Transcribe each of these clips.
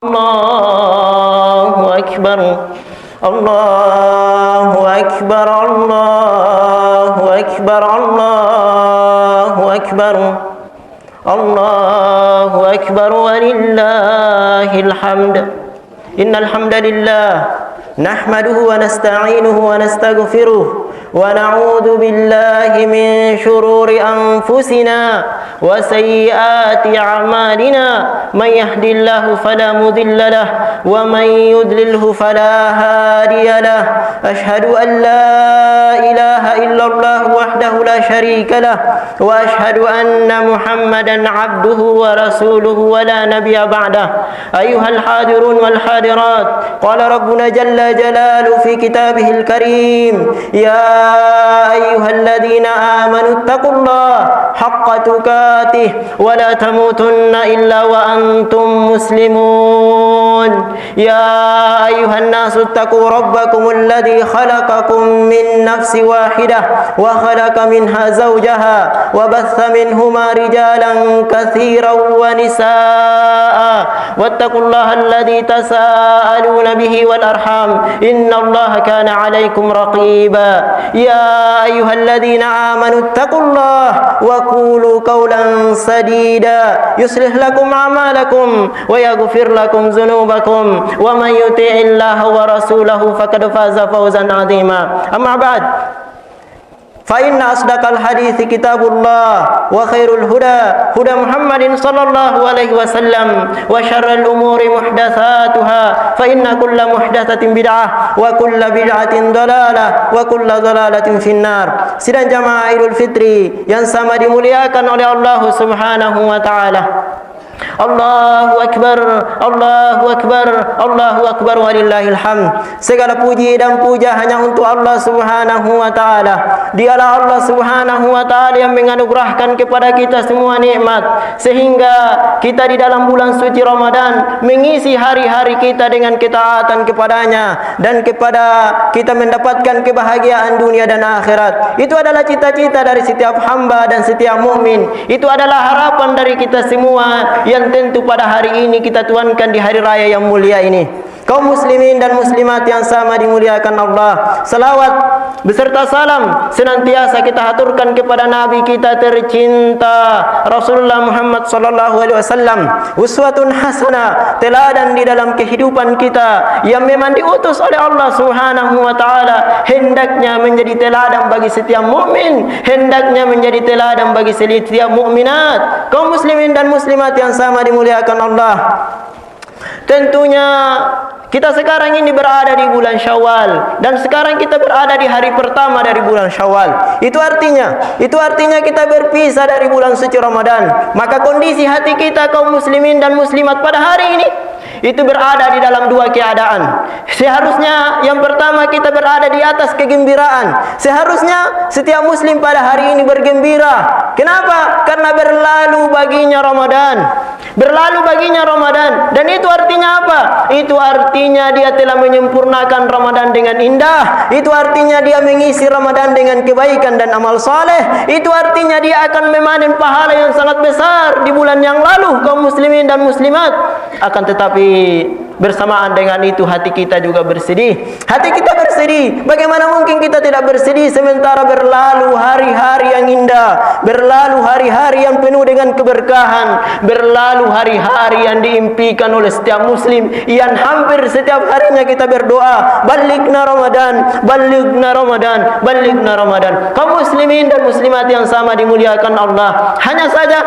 الله أكبر الله أكبر الله أكبر الله أكبر الله أكبر ولله الحمد إن الحمد لله نحمده ونستعينه ونستغفره ونعوذ بالله من شرور أنفسنا وسيئات أعمالنا من يهد الله فلا مضل له ومن يضلله فلا هادي له أشهد أن لا إله إلا الله وحده لا شريك له وأشهد أن محمدا عبده ورسوله ولا نبي بعده أيها الحاضرون والحاضرات قال ربنا جل جلاله في كتابه الكريم يا أيها الذين آمنوا اتقوا الله حق تقاته ولا تموتن إلا وأنتم مسلمون يا أيها الناس اتقوا ربكم الذي خلقكم من نفس واحدة وخلق منها زوجها وبث منهما رجالا كثيرا ونساء واتقوا الله الذي تساءلون به والأرحام إن الله كان عليكم رقيبا يا أيها الذين آمنوا اتقوا الله وقولوا قولا سديدا يصلح لكم أعمالكم ويغفر لكم ذنوبكم ومن يطع الله ورسوله فقد فاز فوزا عظيما أما بعد فإن أصدق الحديث كتاب الله وخير الهدى هدى محمد صلى الله عليه وسلم وشر الأمور محدثاتها فإن كل محدثة بدعة وكل بدعة ضلالة وكل ضلالة في النار. Sidang jamaah Idul Fitri yang sama dimuliakan oleh Allah Subhanahu wa taala. Allahu Akbar, Allahu Akbar, Allahu Akbar walillahil hamd. Segala puji dan puja hanya untuk Allah Subhanahu wa taala. Dialah Allah Subhanahu wa taala yang menganugerahkan kepada kita semua nikmat sehingga kita di dalam bulan suci Ramadan mengisi hari-hari kita dengan ketaatan kepadanya dan kepada kita mendapatkan kebahagiaan dunia dan akhirat. Itu adalah cita-cita dari setiap hamba dan setiap mukmin. Itu adalah harapan dari kita semua yang tentu pada hari ini kita tuankan di hari raya yang mulia ini. Kaum muslimin dan muslimat yang sama dimuliakan Allah, salawat beserta salam senantiasa kita haturkan kepada Nabi kita tercinta Rasulullah Muhammad sallallahu alaihi wasallam, uswatun hasanah, teladan di dalam kehidupan kita yang memang diutus oleh Allah Subhanahu wa taala, hendaknya menjadi teladan bagi setiap mukmin, hendaknya menjadi teladan bagi setiap mukminat. Kaum muslimin dan muslimat yang sama dimuliakan Allah, tentunya kita sekarang ini berada di bulan Syawal dan sekarang kita berada di hari pertama dari bulan Syawal. Itu artinya kita berpisah dari bulan suci Ramadan. Maka kondisi hati kita kaum muslimin dan muslimat pada hari ini itu berada di dalam dua keadaan. Seharusnya yang pertama kita berada di atas kegembiraan. Seharusnya setiap muslim pada hari ini bergembira. Kenapa? Karena berlalu baginya Ramadan. Berlalu baginya Ramadan. Dan itu artinya apa? Itu artinya dia telah menyempurnakan Ramadan dengan indah. Itu artinya dia mengisi Ramadan dengan kebaikan dan amal saleh. Itu artinya dia akan memanen pahala yang sangat besar di bulan yang lalu, kaum muslimin dan muslimat. Akan tetapi bersamaan dengan itu hati kita juga bersedih. Hati kita bersedih. Bagaimana mungkin kita tidak bersedih sementara berlalu hari-hari yang indah, berlalu hari-hari yang penuh dengan keberkahan, berlalu hari-hari yang diimpikan oleh setiap muslim yang hampir setiap harinya kita berdoa, balighna Ramadan, balighna Ramadan, balighna Ramadan. Kaum muslimin dan muslimat yang sama dimuliakan Allah, hanya saja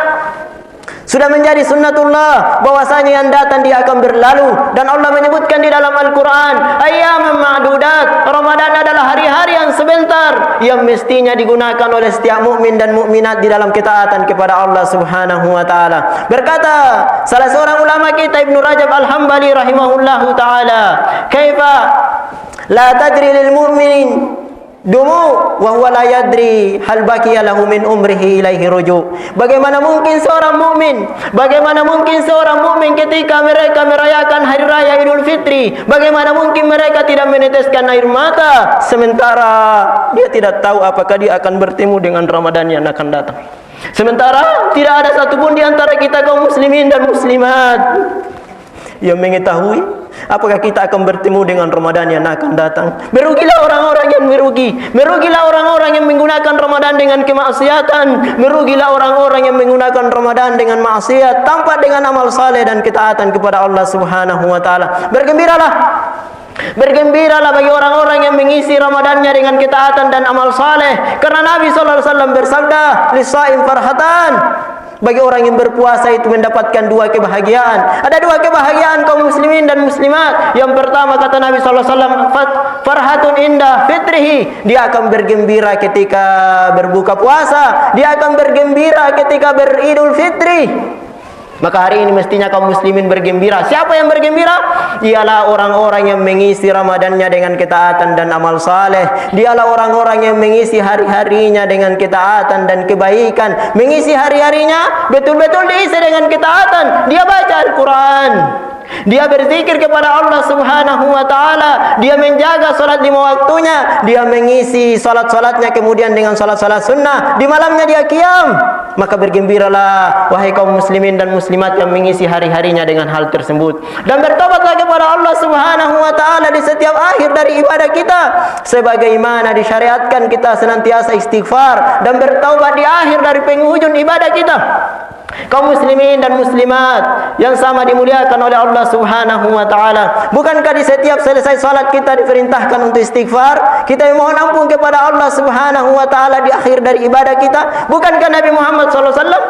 sudah menjadi sunnatullah bahwasanya yang datang dia akan berlalu, dan Allah menyebutkan di dalam Al-Quran ayyaman ma'dudat. Ramadan adalah hari-hari yang sebentar yang mestinya digunakan oleh setiap mukmin dan mukminat di dalam ketaatan kepada Allah Subhanahu wa taala. Berkata salah seorang ulama kita Ibnu Rajab Al-Hambali rahimahullahu taala, kaifa la tadri lil mu'minin dumu wa huwa la yadri hal baqiya lahu min umrihi ilaihi ruju. Bagaimana mungkin seorang mukmin ketika mereka merayakan hari raya Idul Fitri, bagaimana mungkin mereka tidak meneteskan air mata sementara dia tidak tahu apakah dia akan bertemu dengan Ramadan yang akan datang. Sementara tidak ada satupun di antara kita kaum muslimin dan muslimat yang mengetahui apakah kita akan bertemu dengan Ramadan yang akan datang. Merugilah orang-orang yang merugi. Merugilah orang-orang yang menggunakan Ramadan dengan kemaksiatan. Merugilah orang-orang yang menggunakan Ramadan dengan maksiat tanpa dengan amal saleh dan ketaatan kepada Allah Subhanahu wa taala. Bergembiralah. Bergembiralah bagi orang-orang yang mengisi Ramadannya dengan ketaatan dan amal saleh, karena Nabi sallallahu alaihi wasallam bersabda, "Lis-shaim farhatan." Bagi orang yang berpuasa itu mendapatkan dua kebahagiaan. Ada dua kebahagiaan kaum muslimin dan muslimat. Yang pertama kata Nabi sallallahu alaihi wasallam, "Farhatun inda fitrihi." Dia akan bergembira ketika berbuka puasa, dia akan bergembira ketika beridul fitri. Maka hari ini mestinya kaum muslimin bergembira. Siapa yang bergembira? Ialah orang-orang yang mengisi Ramadannya dengan ketaatan dan amal saleh. Dialah orang-orang yang mengisi hari-harinya dengan ketaatan dan kebaikan. Mengisi hari-harinya betul-betul diisi dengan ketaatan. Dia baca Al-Quran, dia berzikir kepada Allah Subhanahu wa taala, dia menjaga salat lima waktunya, dia mengisi salat-salatnya kemudian dengan salat-salat sunnah, di malamnya dia qiyam. Maka bergembiralah wahai kaum muslimin dan muslimat yang mengisi hari-harinya dengan hal tersebut, dan bertobatlah kepada Allah Subhanahu wa taala di setiap akhir dari ibadah kita, sebagaimana disyariatkan kita senantiasa istighfar dan bertaubat di akhir dari penghujung ibadah kita. Kaum muslimin dan muslimat yang sama dimuliakan oleh Allah Subhanahu wa taala, bukankah di setiap selesai salat kita diperintahkan untuk istighfar? Kita mohon ampun kepada Allah Subhanahu wa taala di akhir dari ibadah kita. Bukankah Nabi Muhammad sallallahu alaihi wasallam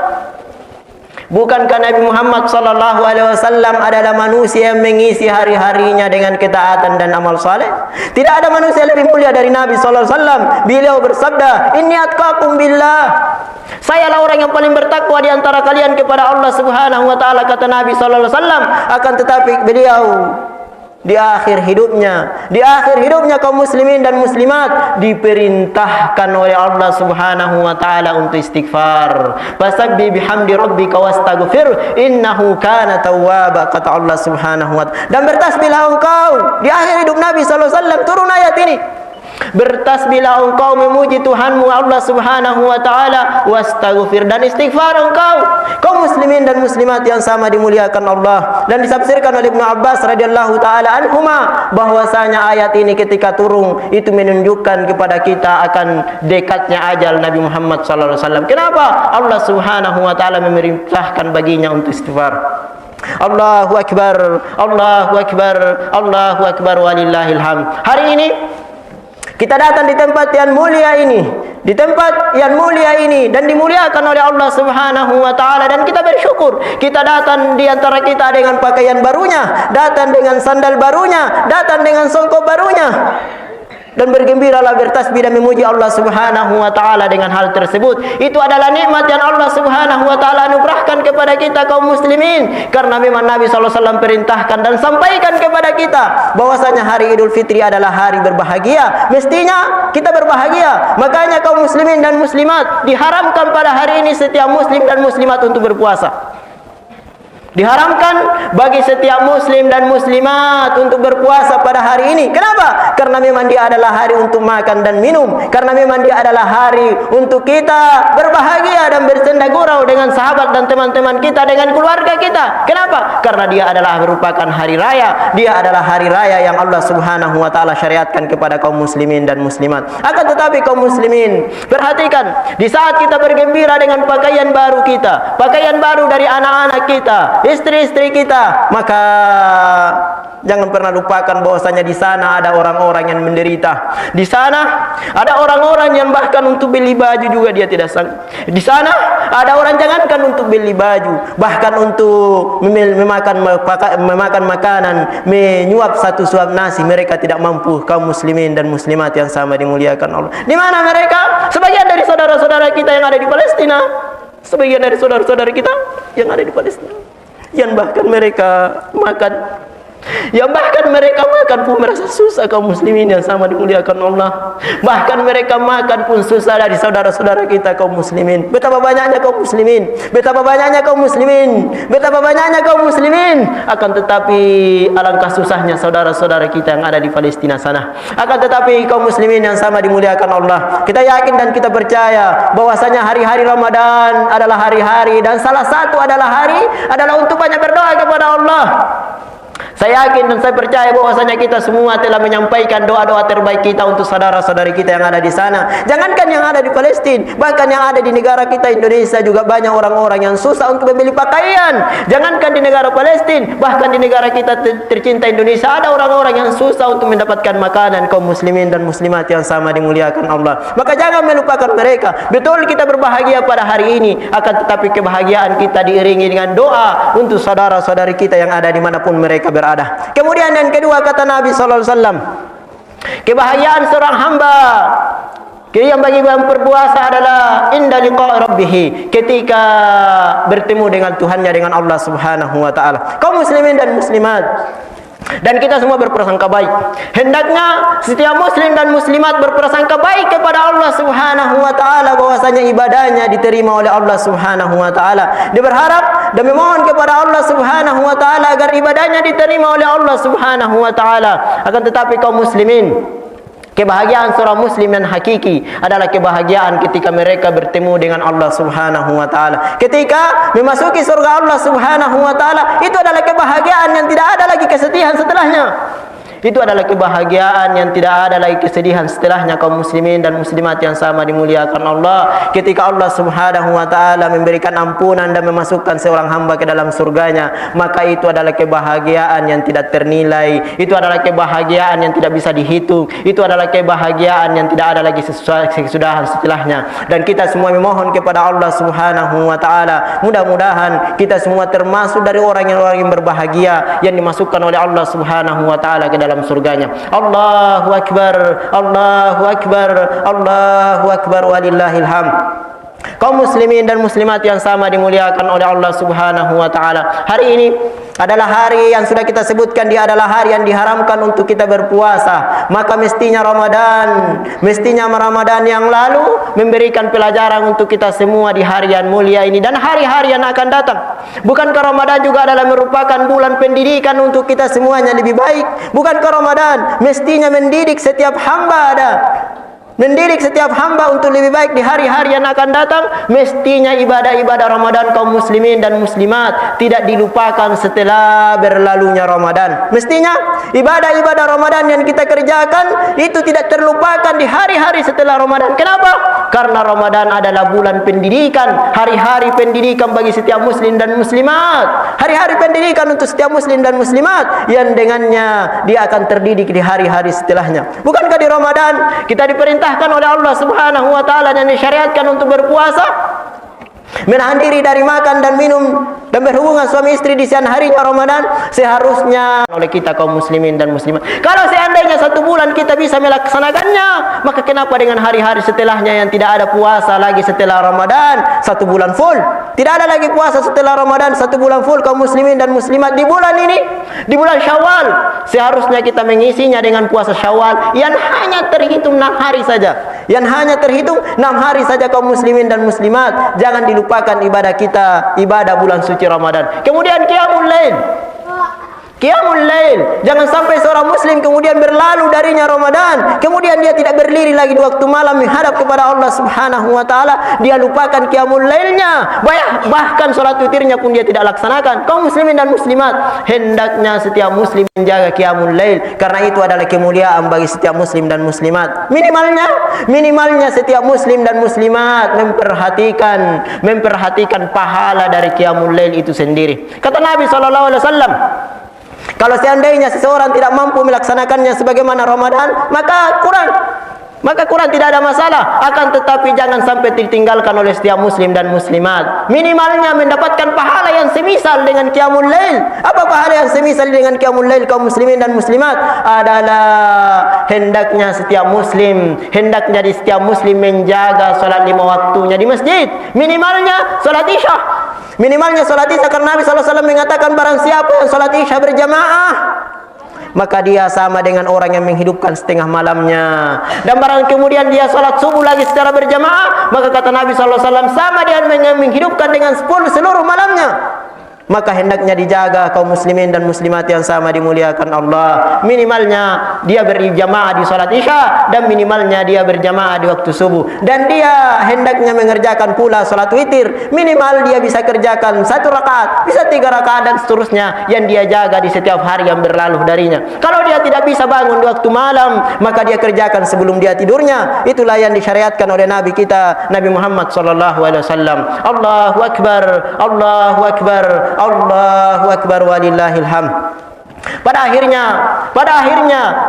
Bukankah Nabi Muhammad sallallahu alaihi wasallam adalah manusia yang mengisi hari-harinya dengan ketaatan dan amal saleh? Tidak ada manusia lebih mulia dari Nabi sallallahu alaihi wasallam. Beliau bersabda, "Inni atqakum billah." Sayalah orang yang paling bertakwa di antara kalian kepada Allah Subhanahu wa taala, kata Nabi sallallahu alaihi wasallam. Akan tetapi beliau di akhir hidupnya kaum muslimin dan muslimat diperintahkan oleh Allah Subhanahu wa taala untuk istighfar. Fasabbih bihamdi rabbika wastaghfir innahu kana tawwaba, kata Allah Subhanahu wa taala. Dan bertasbihlah engkau. Di akhir hidup Nabi sallallahu alaihi wasallam turun ayat ini. Bertasbihlah engkau memuji Tuhanmu Allah Subhanahu wa taala, wastaghfir, dan istighfar engkau. Kaum muslimin dan muslimat yang sama dimuliakan Allah, dan ditafsirkan oleh Ibnu Abbas radhiyallahu taala anhuma bahwasanya ayat ini ketika turun itu menunjukkan kepada kita akan dekatnya ajal Nabi Muhammad sallallahu alaihi wasallam. Kenapa? Allah Subhanahu wa taala memerintahkan baginya untuk istighfar. Allahu akbar, Allahu akbar, Allahu akbar, walillahil hamd. Hari ini kita datang di tempat yang mulia ini, dan dimuliakan oleh Allah Subhanahu wa taala, dan kita bersyukur. Kita datang di antara kita dengan pakaian barunya, datang dengan sandal barunya, datang dengan songkok barunya. Dan bergembiralah, bertasbih dan memuji Allah Subhanahu wa taala dengan hal tersebut. Itu adalah nikmat yang Allah Subhanahu wa taala anugerahkan kepada kita kaum muslimin, karena memang Nabi sallallahu alaihi wasallam perintahkan dan sampaikan kepada kita bahwasanya hari Idul Fitri adalah hari berbahagia. Mestinya kita berbahagia. Makanya kaum muslimin dan muslimat diharamkan pada hari ini setiap muslim dan muslimat untuk berpuasa. Diharamkan bagi setiap muslim dan muslimat untuk berpuasa pada hari ini. Kenapa? Karena memang dia adalah hari untuk makan dan minum. Karena memang dia adalah hari untuk kita berbahagia dan bersenda gurau dengan sahabat dan teman-teman kita, dengan keluarga kita. Kenapa? Karena dia adalah merupakan hari raya. Dia adalah hari raya yang Allah Subhanahu wa taala syariatkan kepada kaum muslimin dan muslimat. Akan tetapi kaum muslimin, perhatikan, di saat kita bergembira dengan pakaian baru kita, pakaian baru dari anak-anak kita, istri-istri kita, maka jangan pernah lupakan bahwasanya di sana ada orang-orang yang menderita. Di sana ada orang-orang yang bahkan untuk beli baju juga dia tidak sanggup. Di sana ada orang jangankan untuk beli baju, bahkan untuk memakan makanan, menyuap satu suap nasi mereka tidak mampu. Kaum muslimin dan muslimat yang sama dimuliakan Allah. Di mana mereka? Sebagian dari saudara-saudara kita yang ada di Palestina, sebagian dari saudara-saudara kita yang ada di Palestina, yang bahkan mereka makan pun merasa susah. Kaum muslimin yang sama dimuliakan Allah, bahkan mereka makan pun susah dari saudara-saudara kita kaum muslimin. Betapa banyaknya kaum muslimin, betapa banyaknya kaum muslimin, betapa banyaknya kaum muslimin. Akan tetapi alangkah susahnya saudara-saudara kita yang ada di Palestina sana. Akan tetapi kaum muslimin yang sama dimuliakan Allah, kita yakin dan kita percaya bahwasanya hari-hari Ramadan adalah hari-hari, dan salah satu adalah untuk banyak berdoa kepada Allah. Saya yakin dan saya percaya bahwasanya kita semua telah menyampaikan doa-doa terbaik kita untuk saudara-saudari kita yang ada di sana. Jangankan yang ada di Palestina, bahkan yang ada di negara kita Indonesia juga banyak orang-orang yang susah untuk membeli pakaian. Jangankan di negara Palestina, bahkan di negara kita tercinta Indonesia ada orang-orang yang susah untuk mendapatkan makanan. Kaum muslimin dan muslimat yang sama dimuliakan Allah, maka jangan melupakan mereka. Betul kita berbahagia pada hari ini, akan tetapi kebahagiaan kita diiringi dengan doa untuk saudara-saudari kita yang ada dimanapun mereka berada. Kemudian yang kedua kata Nabi SAW, kebahagiaan seorang hamba yang bagi yang berpuasa adalah inda liqa rabbih, ketika bertemu dengan Tuhannya, dengan Allah Subhanahu wa taala. Kaum muslimin dan muslimat, dan kita semua berprasangka baik. Hendaknya setiap muslim dan muslimat berprasangka baik kepada Allah Subhanahu wa taala, bahwasanya ibadahnya diterima oleh Allah Subhanahu wa taala. Dia berharap dan memohon kepada Allah Subhanahu wa taala agar ibadahnya diterima oleh Allah Subhanahu wa taala. Akan tetapi kaum muslimin, kebahagiaan seorang muslim yang hakiki adalah kebahagiaan ketika mereka bertemu dengan Allah Subhanahu wa taala. Ketika memasuki surga Allah Subhanahu wa taala, itu adalah kebahagiaan yang tidak ada lagi kesedihan setelahnya. Itu adalah kebahagiaan yang tidak ada lagi kesedihan setelahnya. Kaum muslimin dan muslimat yang sama dimuliakan Allah, ketika Allah Subhanahu wa taala memberikan ampunan dan memasukkan seorang hamba ke dalam surganya, maka itu adalah kebahagiaan yang tidak ternilai. Itu adalah kebahagiaan yang tidak bisa dihitung. Itu adalah kebahagiaan yang tidak ada lagi kesudahan setelahnya. Dan kita semua memohon kepada Allah Subhanahu wa taala, mudah-mudahan kita semua termasuk dari orang yang berbahagia yang dimasukkan oleh Allah Subhanahu wa taala ke dalam surganya. Allahu akbar, Allahu akbar, Allahu akbar, walillahil hamd. Kaum muslimin dan muslimat yang sama dimuliakan oleh Allah Subhanahu wa taala, hari ini adalah hari yang sudah kita sebutkan, dia adalah hari yang diharamkan untuk kita berpuasa. Maka mestinya Ramadan yang lalu memberikan pelajaran untuk kita semua di hari yang mulia ini dan hari-hari yang akan datang. Bukankah Ramadan juga adalah merupakan bulan pendidikan untuk kita semuanya lebih baik? Bukankah Ramadan mestinya mendidik setiap hamba mendidik setiap hamba untuk lebih baik di hari-hari yang akan datang? Mestinya ibadah-ibadah Ramadan kaum muslimin dan muslimat tidak dilupakan setelah berlalunya Ramadan. Mestinya ibadah-ibadah Ramadan yang kita kerjakan itu tidak terlupakan di hari-hari setelah Ramadan. Kenapa? Karena Ramadan adalah bulan pendidikan, hari-hari pendidikan bagi setiap muslim dan muslimat. Hari-hari pendidikan untuk setiap muslim dan muslimat yang dengannya dia akan terdidik di hari-hari setelahnya. Bukankah di Ramadan kita diperintahkan oleh Allah Subhanahu wa taala dan disyariatkan untuk berpuasa, menahan diri dari makan dan minum dan berhubungan suami istri di siang harinya Ramadan? Seharusnya oleh kita kaum muslimin dan muslimat, kalau seandainya satu bulan kita bisa melaksanakannya, maka kenapa dengan hari-hari setelahnya yang tidak ada puasa lagi setelah Ramadan? Satu bulan full tidak ada lagi puasa setelah Ramadan, satu bulan full kaum muslimin dan muslimat. Di bulan ini, di bulan Syawal, seharusnya kita mengisinya dengan puasa Syawal yang hanya terhitung 6 hari saja. Yang hanya terhitung 6 hari saja kaum muslimin dan muslimat. Jangan dilupakan ibadah kita, ibadah bulan suci Ramadan. Kemudian qiyamul lail. Qiyamul lail, jangan sampai seorang muslim kemudian berlalu darinya Ramadan, kemudian dia tidak berdiri lagi di waktu malam menghadap kepada Allah Subhanahu wa taala, dia lupakan qiyamul lailnya, bahkan salat witirnya pun dia tidak laksanakan. Kaum muslimin dan muslimat, hendaknya setiap muslim menjaga qiyamul lail, karena itu adalah kemuliaan bagi setiap muslim dan muslimat. Minimalnya setiap muslim dan muslimat memperhatikan pahala dari qiyamul lail itu sendiri. Kata Nabi sallallahu alaihi wasallam, kalau seandainya seseorang tidak mampu melaksanakannya sebagaimana Ramadan, maka Quran tidak ada masalah. Akan tetapi jangan sampai ditinggalkan oleh setiap muslim dan muslimat. Minimalnya mendapatkan pahala yang semisal dengan qiyamul lail. Apa pahala yang semisal dengan qiyamul lail kaum muslimin dan muslimat? Adalah hendaknya setiap muslim menjaga salat 5 waktunya di masjid. Minimalnya salat Isya. Karena Nabi SAW mengatakan, barang siapa yang salat Isya berjamaah, maka dia sama dengan orang yang menghidupkan setengah malamnya. Dan barang kemudian dia salat subuh lagi secara berjamaah, maka kata Nabi SAW sama dia yang menghidupkan dengan 10 seluruh malamnya. maka hendaknya dijaga kaum muslimin dan muslimat yang sama dimuliakan Allah. Minimalnya dia berjamaah di salat Isya, dan minimalnya dia berjamaah di waktu subuh, dan dia hendaknya mengerjakan pula salat witir. Minimal dia bisa kerjakan 1 rakaat, bisa 3 rakaat dan seterusnya yang dia jaga di setiap hari yang berlalu darinya. Kalau dia tidak bisa bangun di waktu malam, maka dia kerjakan sebelum dia tidurnya. Itulah yang disyariatkan oleh Nabi kita, Nabi Muhammad sallallahu alaihi wasallam. Allahu akbar, Allahu akbar, Allahu akbar, walillahil hamd. Pada akhirnya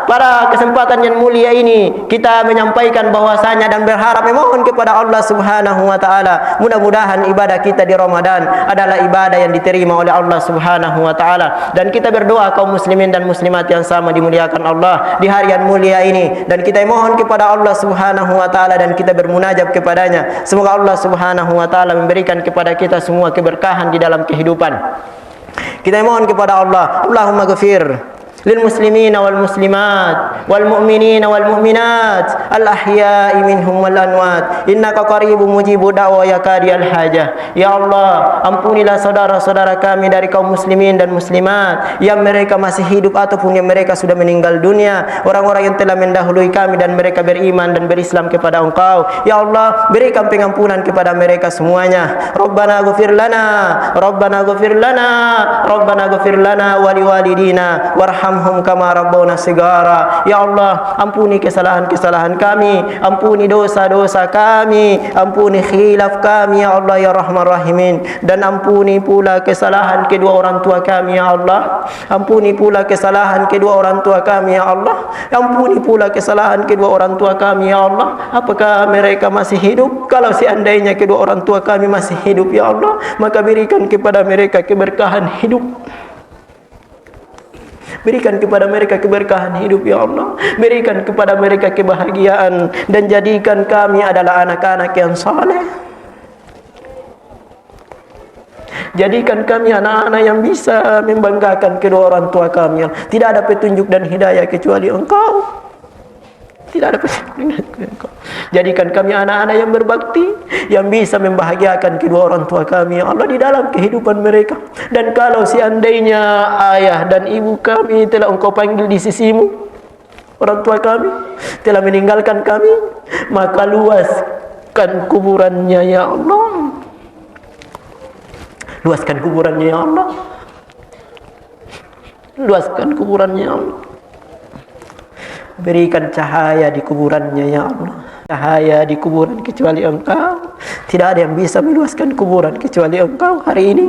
pada kesempatan yang mulia ini kita menyampaikan bahwasanya dan berharap memohon kepada Allah Subhanahu wa taala, mudah-mudahan ibadah kita di Ramadan adalah ibadah yang diterima oleh Allah Subhanahu wa taala, dan kita berdoa kaum muslimin dan muslimat yang sama dimuliakan Allah di hari yang mulia ini, dan kita mohon kepada Allah Subhanahu wa taala dan kita bermunajat kepadanya. Semoga Allah Subhanahu wa taala memberikan kepada kita semua keberkahan di dalam kehidupan. Kita mohon kepada Allah, Allahumma ghafir lil muslimina wal muslimat wal mu'minina wal mu'minat al ahya'i minhum wal amwat innaka qaribun mujibud da'wa ya qadiyal hajah. Ya Allah, ampunilah saudara-saudara kami dari kaum muslimin dan muslimat yang mereka masih hidup ataupun yang mereka sudah meninggal dunia, orang-orang yang telah mendahului kami dan mereka beriman dan berislam kepada Engkau. Ya Allah, berikan pengampunan kepada mereka semuanya. Rabbana ghfir lana, Rabbana ghfir lana, Rabbana ghfir lana wa liwalidina warham kama rabbana sigara. Ya Allah, ampuni kesalahan-kesalahan kami, ampuni dosa-dosa kami, ampuni khilaf kami ya Allah ya Rahman Rahimin, dan ampuni pula kesalahan kedua orang tua kami ya Allah. Ampuni pula kesalahan kedua orang tua kami ya Allah. Ampuni pula kesalahan kedua orang tua kami ya Allah. Apakah mereka masih hidup? Kalau seandainya kedua orang tua kami masih hidup ya Allah, maka berikan kepada mereka keberkahan hidup. Berikan kepada mereka keberkahan hidup ya Allah. Berikan kepada mereka kebahagiaan, dan jadikan kami adalah anak-anak yang saleh. Jadikan kami anak-anak yang bisa membanggakan kedua orang tua kami. Tidak ada petunjuk dan hidayah kecuali Engkau. Tidak ada petunjuk. Jadikan kami anak-anak yang berbakti, yang bisa membahagiakan kedua orang tua kami ya Allah di dalam kehidupan mereka. Dan kalau seandainya ayah dan ibu kami telah Engkau panggil di sisimu, orang tua kami telah meninggalkan kami, maka luaskan kuburannya ya Allah. Luaskan kuburannya ya Allah. Luaskan kuburannya ya Allah. Berikan cahaya di kuburannya ya Allah. Cahaya di kuburan kecuali Engkau. Tidak ada yang bisa meluaskan kuburan kecuali Engkau. Hari ini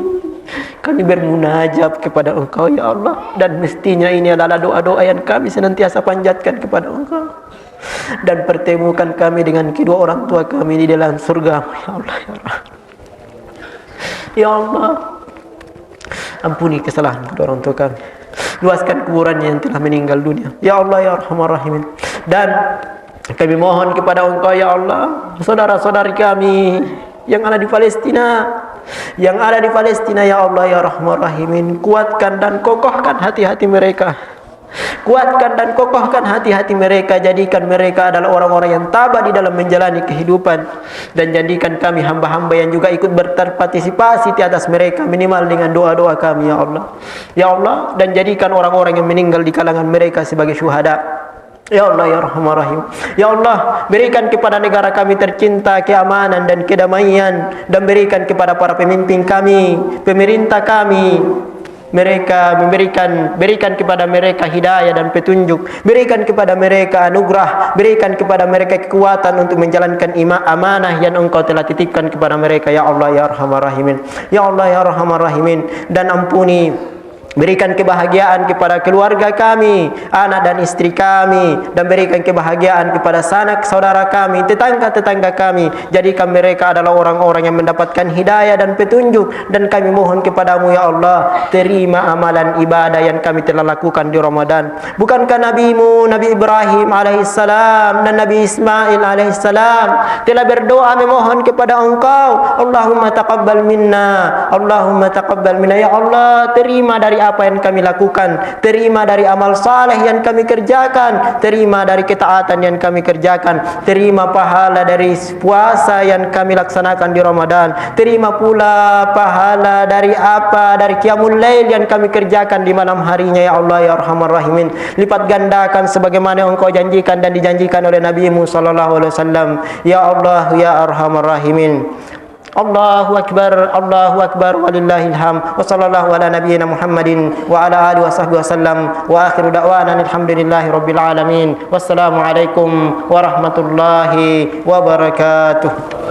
kami bermunajat kepada Engkau ya Allah, dan mestinya ini adalah doa-doa yang kami senantiasa panjatkan kepada Engkau. Dan pertemukan kami dengan kedua orang tua kami di dalam surga ya Allah ya Allah. Ya Allah, ampuni kesalahan kedua orang tua kami. Luaskan kuburannya yang telah meninggal dunia ya Allah ya Rahman Rahimin. Dan kami mohon kepada Engkau ya Allah, saudara-saudari kami yang ada di Palestina, yang ada di Palestina ya Allah ya Rahman Rahimin, kuatkan dan kokohkan hati-hati mereka. Kuatkan dan kokohkan hati-hati mereka. Jadikan mereka adalah orang-orang yang tabah di dalam menjalani kehidupan, dan jadikan kami hamba-hamba yang juga ikut berpartisipasi di atas mereka, minimal dengan doa-doa kami ya Allah. Ya Allah, dan jadikan orang-orang yang meninggal di kalangan mereka sebagai syuhada. Ya Allah ya Rahman Rahim. Ya Allah, berikan kepada negara kami tercinta keamanan dan kedamaian, dan berikan kepada para pemimpin kami, pemerintah kami, mereka berikan kepada mereka hidayah dan petunjuk, berikan kepada mereka anugerah, berikan kepada mereka kekuatan untuk menjalankan amanah yang Engkau telah titipkan kepada mereka ya Allah ya Arhamar Rahimin. Ya Allah ya Arhamar Rahimin, dan ampuni, berikan kebahagiaan kepada keluarga kami, anak dan istri kami, dan berikan kebahagiaan kepada sanak saudara kami, tetangga-tetangga kami. Jadikan mereka adalah orang-orang yang mendapatkan hidayah dan petunjuk. Dan kami mohon kepadamu ya Allah, terima amalan ibadah yang kami telah lakukan di Ramadan. Bukankah nabimu Nabi Ibrahim alaihissalam dan Nabi Ismail alaihissalam telah berdoa memohon kepada Engkau, Allahumma taqabbal minna, Allahumma taqabbal minna. Ya Allah, terima dari apa yang kami lakukan, terima dari amal saleh yang kami kerjakan, terima dari ketaatan yang kami kerjakan, terima pahala dari puasa yang kami laksanakan di Ramadan, terima pula pahala dari qiyamul lail yang kami kerjakan di malam harinya ya Allah ya Arhamar Rahimin. Lipat gandakan sebagaimana Engkau janjikan dan dijanjikan oleh Nabi-Mu sallallahu alaihi wasallam. Ya Allah ya Arhamar Rahimin. Allahu akbar walillahil hamd. Wa sallallahu ala nabiyyina Muhammadin wa ala alihi washabbihi wasallam. Wa akhiru da'wana alhamdulillahi rabbil alamin. Wassalamu alaikum warahmatullahi wabarakatuh.